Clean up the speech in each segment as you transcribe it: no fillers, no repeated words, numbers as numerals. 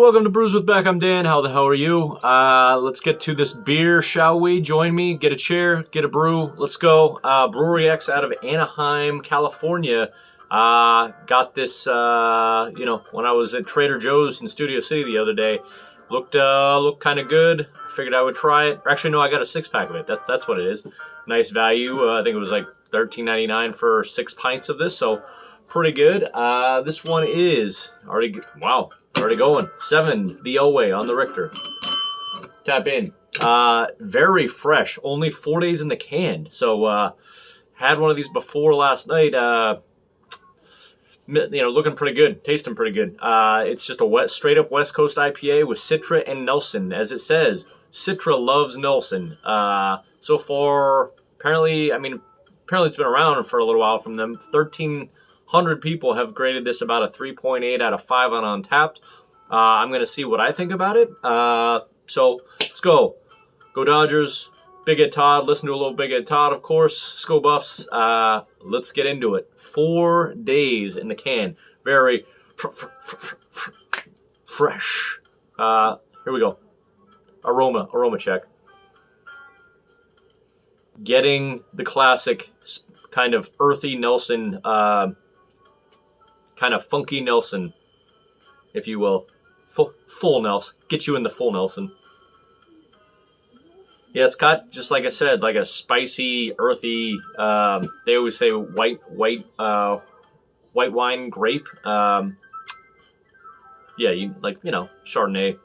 welcome to Brews with Beck. I'm Dan. How the hell are you? Let's get to this beer, shall we? Join me, get a chair, get a brew. Let's go. Brewery X out of Anaheim, California. Got this, when I was at Trader Joe's in Studio City the other day. Looked kind of good. Figured I would try it. Actually, no, I got a 6-pack of it. That's what it is. Nice value. I think it was like $13.99 for 6 pints of this, so pretty good. This one is already going 7 the Elway on the Richter. Tap in. Very fresh. Only 4 days in the can. So had one of these before last night. Looking pretty good, tasting pretty good. It's just a straight up West Coast IPA with Citra and Nelson. As it says, Citra loves Nelson. So far, apparently it's been around for a little while from them. 1,300 people have graded this about a 3.8 out of 5 on Untappd. I'm going to see what I think about it. So let's go. Go Dodgers. Big Ed Todd. Listen to a little Big Ed Todd, of course. Sko Buffs. Let's get into it. 4 days in the can. Very fresh. Here we go. Aroma check. Getting the classic kind of earthy Nelson, kind of funky Nelson, if you will. Full Nelson. Get you in the full Nelson. Yeah, it's got, just like I said, like a spicy, earthy, they always say white wine grape. Chardonnay,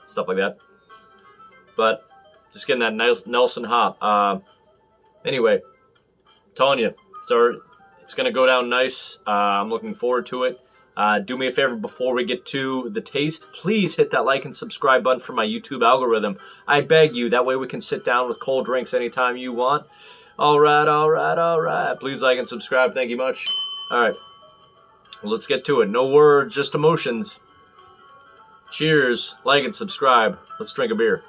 stuff like that. But just getting that nice Nelson hop. Anyway, telling you, so it's going to go down nice. I'm looking forward to it. Do me a favor before we get to the taste. Please hit that like and subscribe button for my YouTube algorithm. I beg you. That way we can sit down with cold drinks anytime you want. All right. Please like and subscribe. Thank you much. All right. Well, let's get to it. No words, just emotions. Cheers. Like and subscribe. Let's drink a beer.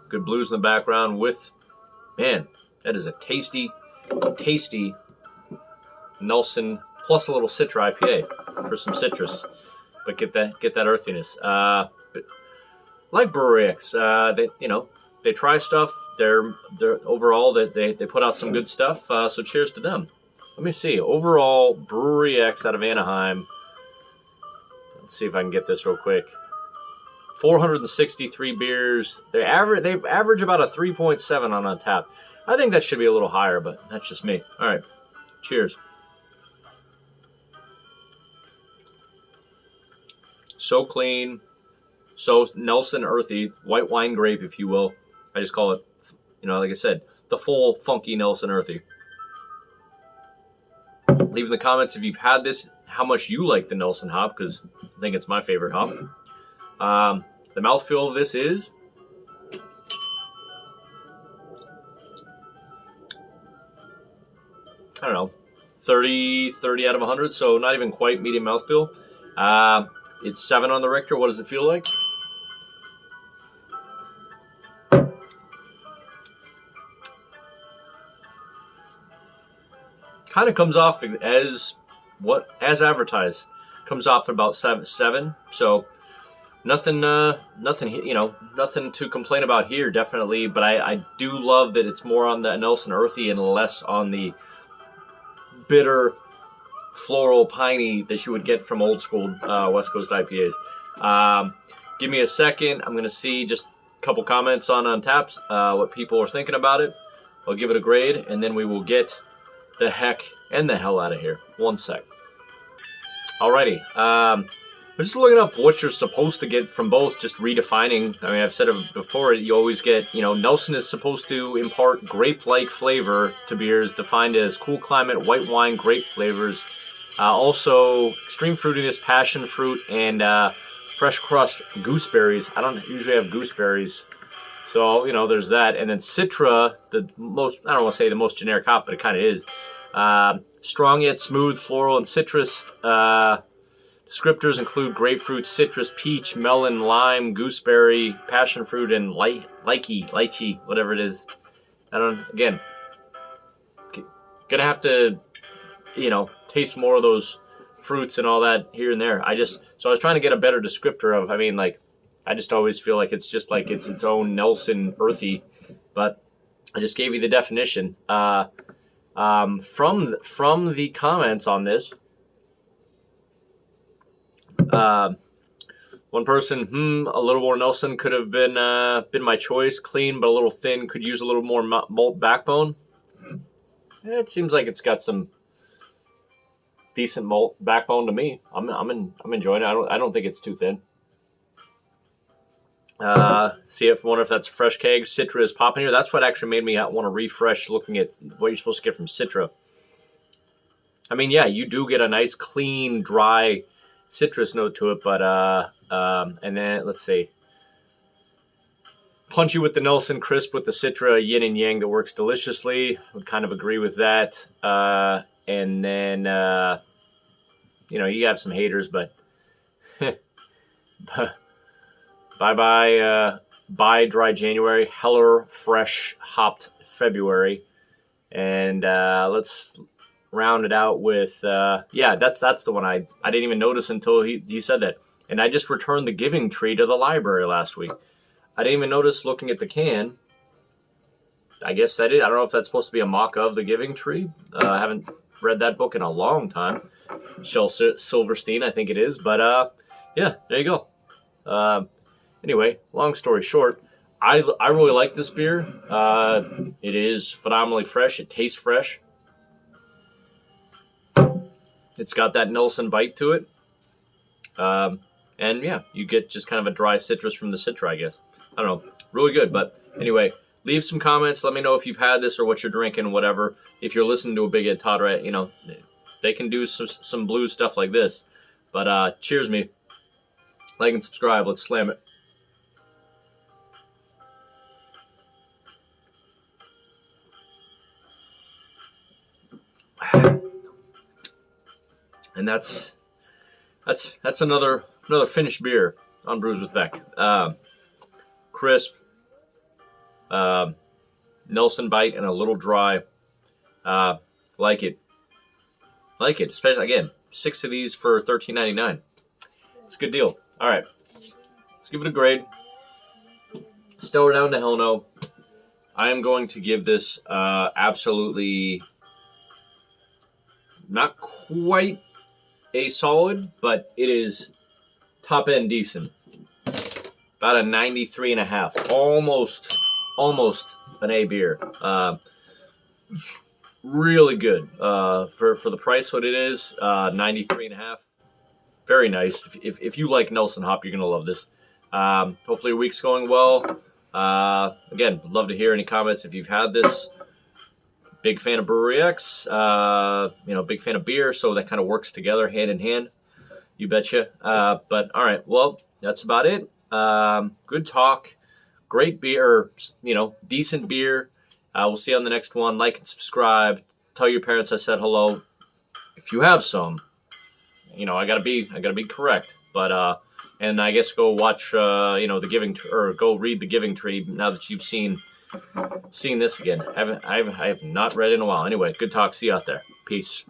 Good blues in the background with, man, that is a tasty Nelson plus a little Citra IPA for some citrus, but get that earthiness. Like Brewery X, they try stuff. They're overall that they put out some good stuff. So cheers to them. Let me see. Overall, Brewery X out of Anaheim. Let's see if I can get this real quick. 463 beers. They average about a 3.7 on Untappd. I think that should be a little higher, but that's just me. All right. Cheers. So clean. So Nelson earthy. White wine grape, if you will. I just call it, like I said, the full funky Nelson earthy. Leave in the comments if you've had this, how much you like the Nelson hop, because I think it's my favorite hop. The mouthfeel of this is... I don't know, 30 out of 100, so not even quite medium mouthfeel. It's 7 on the Richter. What does it feel like? Kind of comes off as advertised. Comes off at about 7. So nothing to complain about here, definitely. But I do love that it's more on the Nelson earthy and less on the bitter, floral, piney that you would get from old school West Coast IPAs. Give me a second. I'm going to see just a couple comments on Untappd, what people are thinking about it. I'll give it a grade, and then we will get the heck and the hell out of here. 1 sec. Alrighty. I'm just looking up what you're supposed to get from both, just redefining. I mean, I've said it before, you always get, Nelson is supposed to impart grape-like flavor to beers, defined as cool climate, white wine, grape flavors. Also, extreme fruitiness, passion fruit, and fresh crushed gooseberries. I don't usually have gooseberries, so, there's that. And then Citra, the most, I don't want to say the most generic hop, but it kind of is. Strong yet smooth, floral, and citrus. Descriptors include grapefruit, citrus, peach, melon, lime, gooseberry, passion fruit, and lychee, whatever it is. Again, gonna have to taste more of those fruits and all that here and there. So I was trying to get a better descriptor of, I mean, like, I just always feel like it's just like it's its own Nelson earthy, but I just gave you the definition. From the comments on this, one person, a little more Nelson could have been my choice. Clean but a little thin. Could use a little more malt backbone. It seems like it's got some decent malt backbone to me. I'm enjoying it. I don't think it's too thin. Wonder if that's a fresh keg. Citra is popping here. That's what actually made me want to refresh looking at what you're supposed to get from Citra. I mean, yeah, you do get a nice, clean, dry citrus note to it, but and then let's see. Punchy with the Nelson, crisp with the Citra, yin and yang that works deliciously. Would kind of agree with that. And then you have some haters, but bye dry January, Heller fresh hopped February, and let's round it out with that's the one I didn't even notice until he said that, and I just returned the Giving Tree to the library last week. I didn't even notice looking at the can. I guess that is. I don't know if that's supposed to be a mock of the Giving Tree. I haven't read that book in a long time. Shel Silverstein, I think it is. But there you go. Anyway, long story short, I really like this beer. It is phenomenally fresh. It tastes fresh. It's got that Nelson bite to it. And yeah, you get just kind of a dry citrus from the Citra, I guess. I don't know. Really good. But anyway, leave some comments. Let me know if you've had this or what you're drinking, whatever. If you're listening to a Big Ed Todd, right, they can do some blues stuff like this. But cheers me. Like and subscribe. Let's slam it. And that's another finished beer on Brews with Beck. Crisp, Nelson bite, and a little dry. Like it. Especially again, 6 of these for $13.99. It's a good deal. All right, let's give it a grade. Stellar down to hell no. I am going to give this absolutely not quite a solid, but it is top end decent. About a 93.5, almost an A beer. Really good for the price. What it is, 93.5. Very nice. If you like Nelson hop, you're gonna love this. Hopefully your week's going well. Again, would love to hear any comments if you've had this. Big fan of Brewery X. Big fan of beer, so that kind of works together hand in hand. You betcha. But all right, well, that's about it. Good talk. Great beer, decent beer. We'll see you on the next one. Like and subscribe. Tell your parents I said hello. If you have some, I gotta be correct. But and I guess go watch the Giving or go read the Giving Tree now that you've seen this again. I have not read in a while. Anyway, good talk. See you out there. Peace.